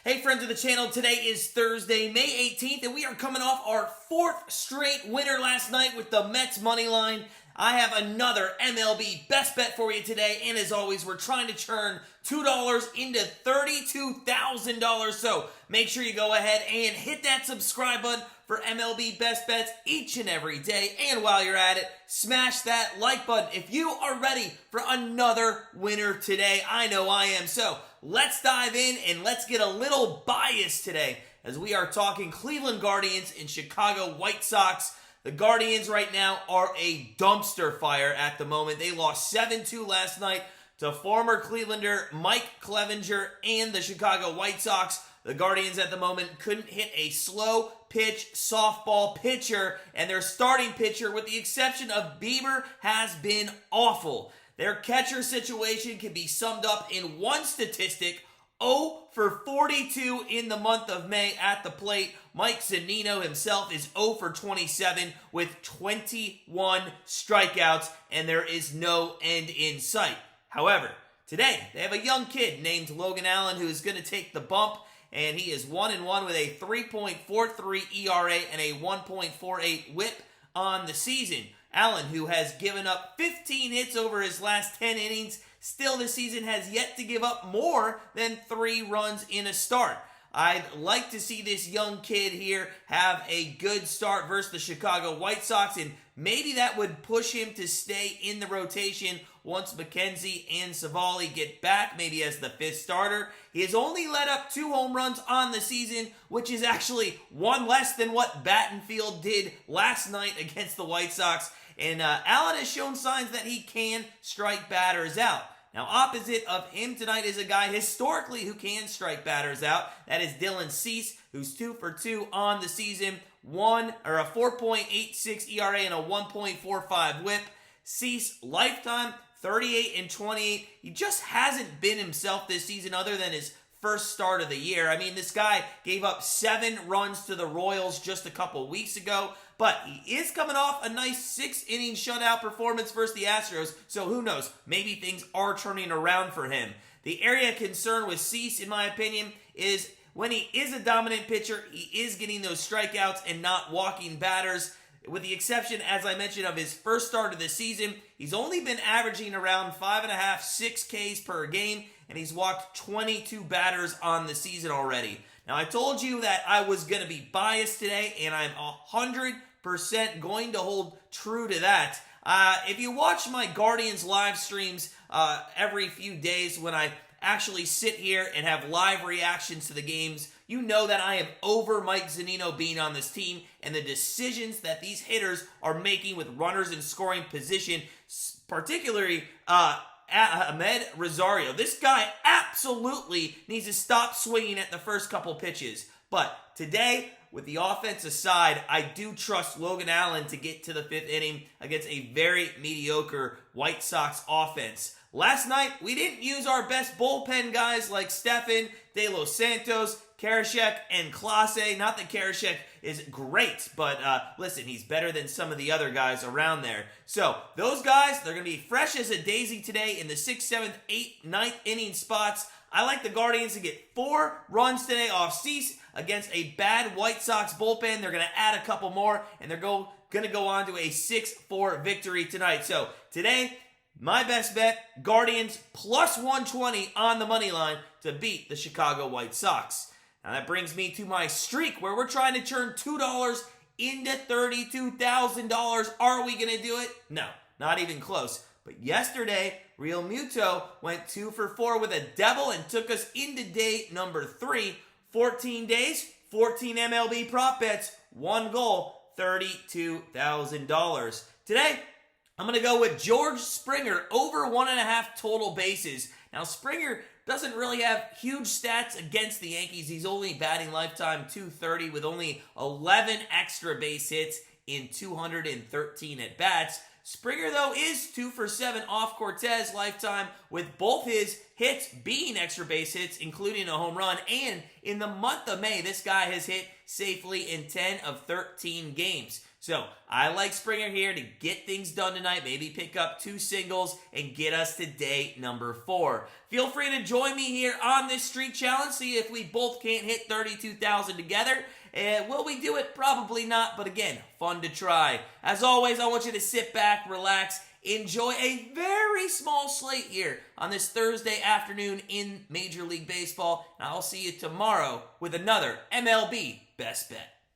Hey friends of the channel, today is Thursday, May 18th, and we are coming off our fourth straight winner last night with the Mets money line. I have another MLB best bet for you today, and as always, we're trying to churn $2 into $32,000, so make sure you go ahead and hit that subscribe button for MLB best bets each and every day, and while you're at it, smash that like button if you are ready for another winner today. I know I am, so let's dive in and let's get a little biased today as we are talking Cleveland Guardians and Chicago White Sox. The Guardians right now are a dumpster fire at the moment. They lost 7-2 last night to former Clevelander Mike Clevenger and the Chicago White Sox. The Guardians at the moment couldn't hit a slow pitch softball pitcher, and their starting pitcher, with the exception of Bieber, has been awful. Their catcher situation can be summed up in one statistic: 0 for 42 in the month of May at the plate. Mike Zunino himself is 0 for 27 with 21 strikeouts, and there is no end in sight. However, today they have a young kid named Logan Allen who is going to take the bump, and he is 1-1 with a 3.43 ERA and a 1.48 whip on the season. Allen, who has given up 15 hits over his last 10 innings, still this season has yet to give up more than 3 runs in a start. I'd like to see this young kid here have a good start versus the Chicago White Sox, and maybe that would push him to stay in the rotation once McKenzie and Savali get back, maybe as the 5th starter. He has only let up 2 home runs on the season, which is actually 1 less than what Battenfield did last night against the White Sox. And Allen has shown signs that he can strike batters out. Now, opposite of him tonight is a guy historically who can strike batters out. That is Dylan Cease, who's 2 for 2 on the season, a 4.86 ERA and a 1.45 whip. Cease, lifetime, 38-28. He just hasn't been himself this season other than his first start of the year. I mean, this guy gave up 7 runs to the Royals just a couple weeks ago, but he is coming off a nice 6-inning shutout performance versus the Astros, so who knows? Maybe things are turning around for him. The area of concern with Cease, in my opinion, is when he is a dominant pitcher, he is getting those strikeouts and not walking batters. With the exception, as I mentioned, of his first start of the season, he's only been averaging around 5.5, 6 Ks per game, and he's walked 22 batters on the season already. Now, I told you that I was going to be biased today, and I'm 100% going to hold true to that. If you watch my Guardians live streams every few days when I actually sit here and have live reactions to the games, you know that I am over Mike Zunino being on this team and the decisions that these hitters are making with runners in scoring position, particularly Ahmed Rosario. This guy absolutely needs to stop swinging at the first couple pitches. But today, with the offense aside, I do trust Logan Allen to get to the 5th inning against a very mediocre White Sox offense. Last night, we didn't use our best bullpen guys like Stephan, De Los Santos, Karashek, and Clase. Not that Karashek is great, but listen, he's better than some of the other guys around there. So those guys, they're going to be fresh as a daisy today in the 6th, 7th, 8th, 9th inning spots. I like the Guardians to get 4 runs today off Cease against a bad White Sox bullpen. They're going to add a couple more, and they're going to go on to a 6-4 victory tonight. So today, my best bet, Guardians plus 120 on the money line to beat the Chicago White Sox. Now that brings me to my streak where we're trying to turn $2 into $32,000. Are we going to do it? No, not even close. But yesterday, Real Muto went 2 for 4 with a double and took us into day number 3. 14 days, 14 MLB prop bets, 1 goal, $32,000. Today, I'm going to go with George Springer over 1.5 total bases. Now, Springer doesn't really have huge stats against the Yankees. He's only batting lifetime .230 with only 11 extra base hits in 213 at-bats. Springer, though, is 2 for 7 off Cortez lifetime, with both his hits being extra base hits, including a home run. And in the month of May, this guy has hit safely in 10 of 13 games. So I like Springer here to get things done tonight, maybe pick up 2 singles and get us to day number 4. Feel free to join me here on this streak challenge, see if we both can't hit 32,000 together. Will we do it? Probably not, but again, fun to try. As always, I want you to sit back, relax, enjoy a very small slate here on this Thursday afternoon in Major League Baseball, and I'll see you tomorrow with another MLB Best Bet.